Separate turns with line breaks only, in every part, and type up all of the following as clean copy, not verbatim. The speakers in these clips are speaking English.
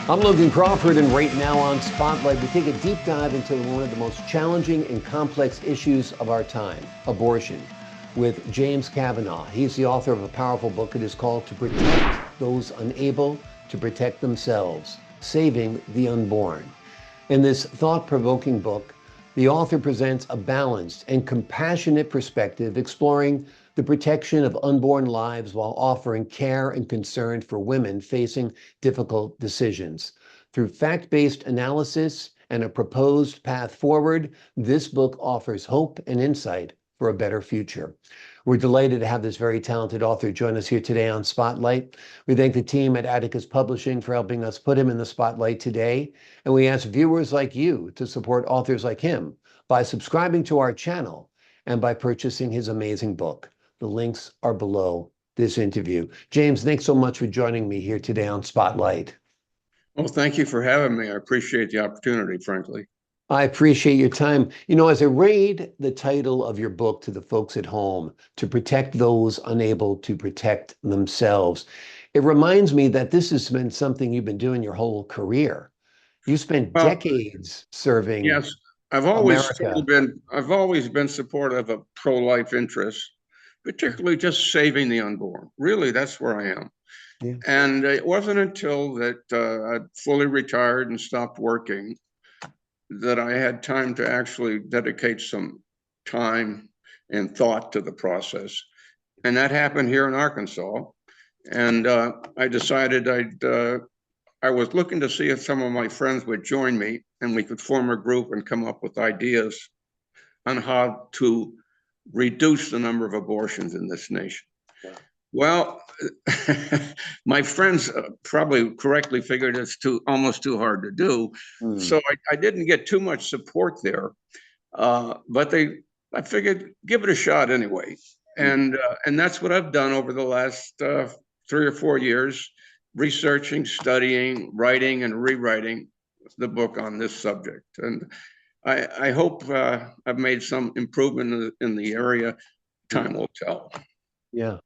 I'm Logan Crawford, and right now on Spotlight, we take a deep dive into one of the most challenging and complex issues of our time, abortion, with James Cavanaugh. He's the author of a powerful book. It is called To Protect Those Unable to Protect Themselves, Saving the Unborn. In this thought-provoking book, the author presents a balanced and compassionate perspective exploring the protection of unborn lives while offering care and concern for women facing difficult decisions. Through fact-based analysis and a proposed path forward, this book offers hope and insight for a better future. We're delighted to have this very talented author join us here today on Spotlight. We thank the team at Atticus Publishing for helping us put him in the spotlight today. And we ask viewers like you to support authors like him by subscribing to our channel and by purchasing his amazing book. The links are below this interview. James, thanks so much for joining me here today on Spotlight.
Well, thank you for having me. I appreciate the opportunity, frankly.
I appreciate your time. You know, as I read the title of your book to the folks at home, To Protect Those Unable to Protect Themselves, it reminds me that this has been something you've been doing your whole career. You spent
Well,
decades serving
yes,
America.
I've always been supportive of pro-life interests, particularly just saving the unborn. Really, that's where I am.
Yeah.
And it wasn't until that I'd fully retired and stopped working that I had time to actually dedicate some time and thought to the process. And that happened here in Arkansas. And I decided I was looking to see if some of my friends would join me and we could form a group and come up with ideas on how to reduce the number of abortions in this nation. Well, my friends probably correctly figured it's almost too hard to do. So I didn't get too much support there. But I figured give it a shot anyway. And that's what I've done over the last 3 or 4 years, researching, studying, writing, and rewriting the book on this subject. And I hope I've made some improvement in the area. Time will tell.
Yeah.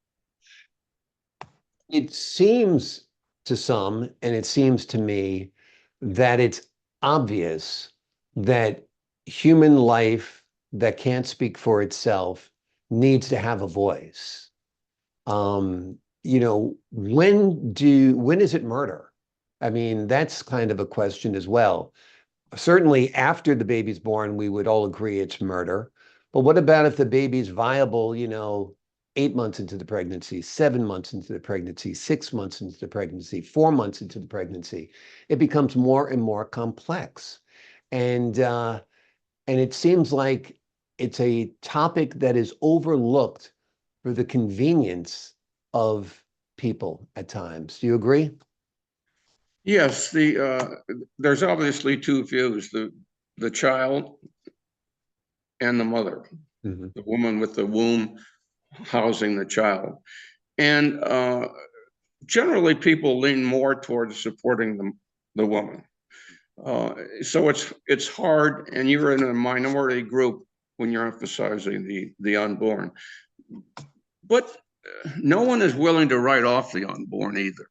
It seems to some, and it seems to me, that it's obvious that human life that can't speak for itself needs to have a voice. When is it murder? I mean, that's kind of a question as well. Certainly after the baby's born, we would all agree it's murder. But what about if the baby's viable, 8 months into the pregnancy, 7 months into the pregnancy, 6 months into the pregnancy, 4 months into the pregnancy? It becomes more and more complex. And it seems like it's a topic that is overlooked for the convenience of people at times. Do you agree?
Yes, there's obviously two views: the child and the mother,
Mhm.
the woman with the womb housing the child. And generally, people lean more towards supporting the woman. So it's hard, and you're in a minority group when you're emphasizing the unborn. But no one is willing to write off the unborn either.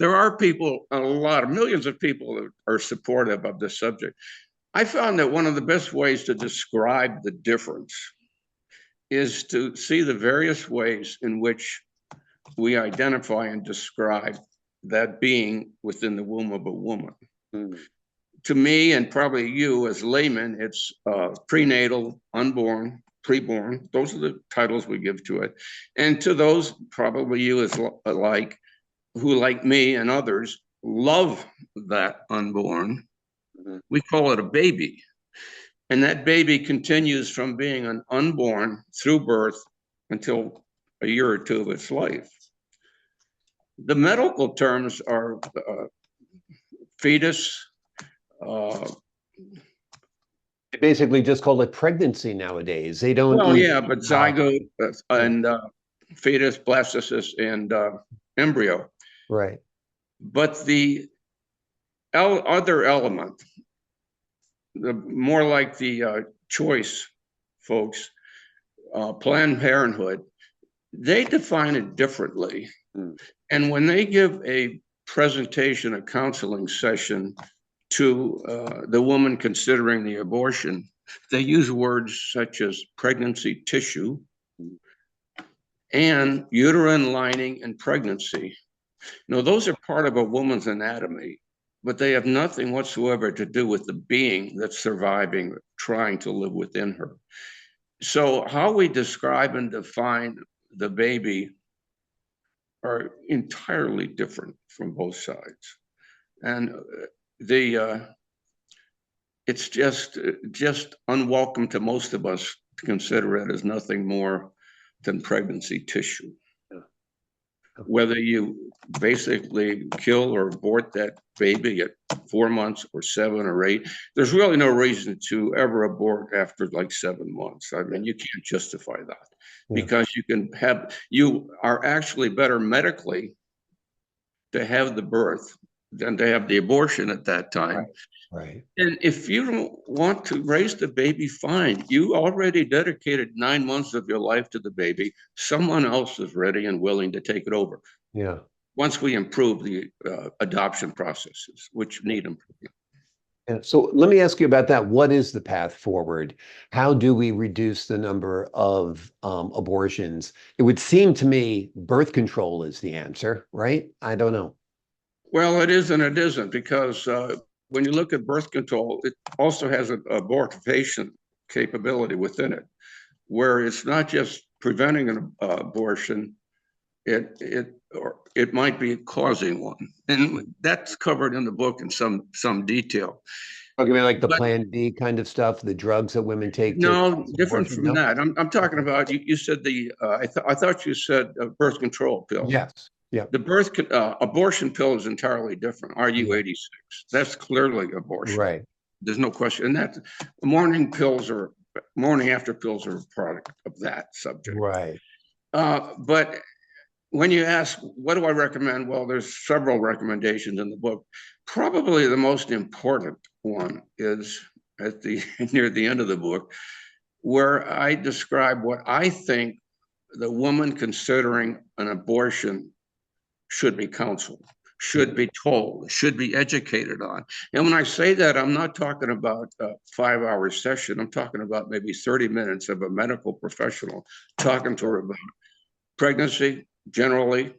There are people, millions of people that are supportive of this subject. I found that one of the best ways to describe the difference is to see the various ways in which we identify and describe that being within the womb of a woman. To me, and probably you as laymen, it's prenatal, unborn, preborn. Those are the titles we give to it. And to those, probably you as who like me and others love that unborn, we call it a baby. And that baby continues from being an unborn through birth until a year or two of its life. The medical terms are fetus.
They basically just call it pregnancy nowadays. They don't
Well,
even,
yeah, but zygote and fetus, blastocyst, and embryo.
right.
But the other element, more like the choice folks, Planned Parenthood, they define it differently. And when they give a presentation, a counseling session to the woman considering the abortion, they use words such as pregnancy tissue and uterine lining and pregnancy. Those are part of a woman's anatomy, but they have nothing whatsoever to do with the being that's surviving, trying to live within her. So how we describe and define the baby are entirely different from both sides. And it's just unwelcome to most of us to consider it as nothing more than pregnancy tissue. Whether you basically kill or abort that baby at 4 months or 7 or 8, there's really no reason to ever abort after like 7 months. I mean, you can't justify that because you are actually better medically to have the birth than to have the abortion at that time.
Right.
And if you don't want to raise the baby, fine. You already dedicated 9 months of your life to the baby. Someone else is ready and willing to take it over.
Yeah.
Once we improve the adoption processes, which need improvement.
Yeah. So let me ask you about that. What is the path forward? How do we reduce the number of abortions? It would seem to me birth control is the answer, right? I don't know.
Well, it is and it isn't, because when you look at birth control, it also has an abortifacient capability within it, where it's not just preventing an abortion, it might be causing one, and that's covered in the book in some detail.
Okay, like the Plan B kind of stuff, the drugs that women take to
No,
cause
different
abortion?
from
No?
that. I'm talking about, you said I thought you said birth control pill.
Yes. Yeah.
The abortion pill is entirely different. RU86. That's clearly abortion.
Right.
There's no question. And that morning after pills are a product of that subject.
Right.
But when you ask, what do I recommend? Well, there's several recommendations in the book. Probably the most important one is near the end of the book, where I describe what I think the woman considering an abortion should be counseled, should be told, should be educated on. And when I say that, I'm not talking about a 5-hour session. I'm talking about maybe 30 minutes of a medical professional talking to her about pregnancy generally,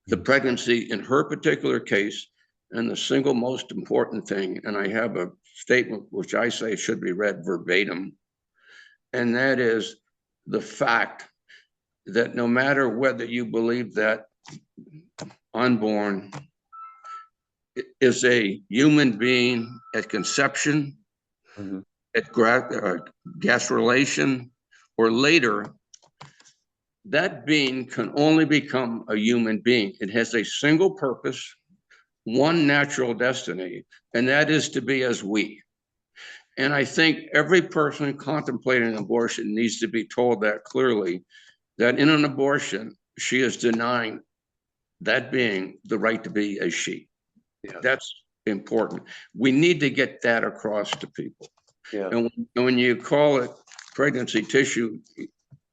the pregnancy in her particular case, and the single most important thing, and I have a statement which I say should be read verbatim, and that is the fact that no matter whether you believe that unborn is a human being at conception, at gastrulation, or later, that being can only become a human being. It has a single purpose, one natural destiny, and that is to be as we. And I think every person contemplating abortion needs to be told that clearly, that in an abortion, she is denying that being the right to be a she. Yeah. That's important. We need to get that across to people. Yeah. And when you call it pregnancy tissue,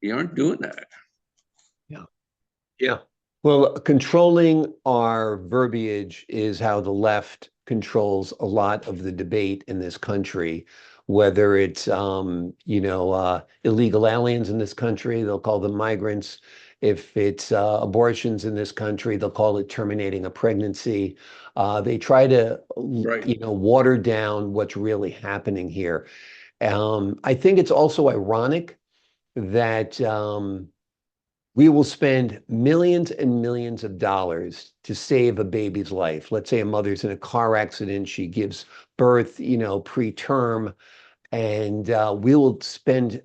you aren't doing that.
Yeah. Yeah. Well, controlling our verbiage is how the left controls a lot of the debate in this country, whether it's, illegal aliens in this country, they'll call them migrants. If it's abortions in this country, they'll call it terminating a pregnancy. They try to, water down what's really happening here. I think it's also ironic that we will spend millions and millions of dollars to save a baby's life. Let's say a mother's in a car accident, she gives birth, preterm, and we will spend,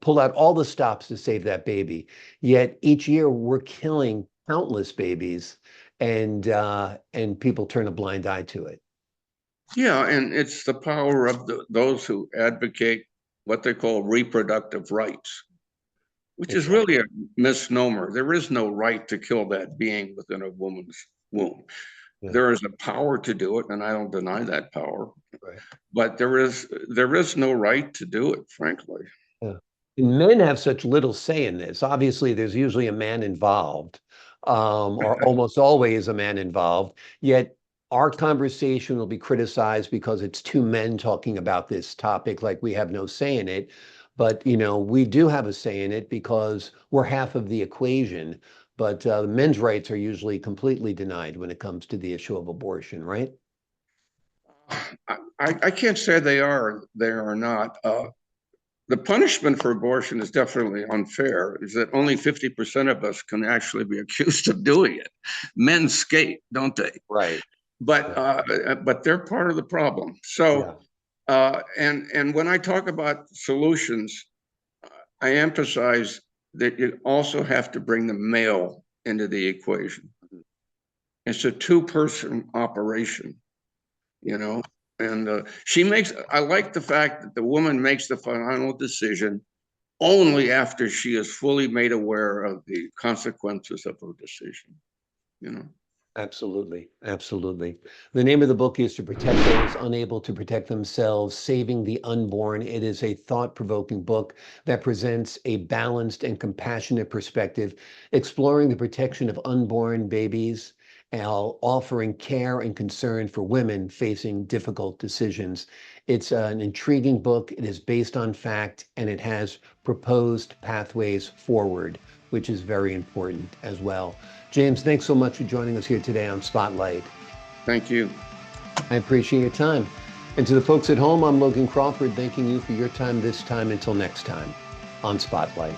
pull out all the stops to save that baby. Yet each year we're killing countless babies, and people turn a blind eye to it.
Yeah, and it's the power of those who advocate what they call reproductive rights, which is really a misnomer. There is no right to kill that being within a woman's womb. Yeah. There is a power to do it, and I don't deny that power. Right. But there is no right to do it, frankly.
Yeah. And men have such little say in this. Obviously, there's usually a man involved. or almost always a man involved. Yet our conversation will be criticized because it's two men talking about this topic, like we have no say in it. But, we do have a say in it because we're half of the equation. But men's rights are usually completely denied when it comes to the issue of abortion, right?
I can't say they are not. The punishment for abortion is definitely unfair, is that only 50% of us can actually be accused of doing it. Men skate, don't they?
Right.
But they're part of the problem.
Yeah.
So, and when I talk about solutions, I emphasize that you also have to bring the male into the equation. It's a two-person operation, you know, and I like the fact that the woman makes the final decision only after she is fully made aware of the consequences of her decision, you know.
Absolutely. Absolutely. The name of the book is To Protect Those Unable to Protect Themselves, Saving the Unborn. It is a thought-provoking book that presents a balanced and compassionate perspective, exploring the protection of unborn babies while offering care and concern for women facing difficult decisions. It's an intriguing book. It is based on fact, and it has proposed pathways forward, which is very important as well. James, thanks so much for joining us here today on Spotlight.
Thank you.
I appreciate your time. And to the folks at home, I'm Logan Crawford, thanking you for your time this time. Until next time on Spotlight.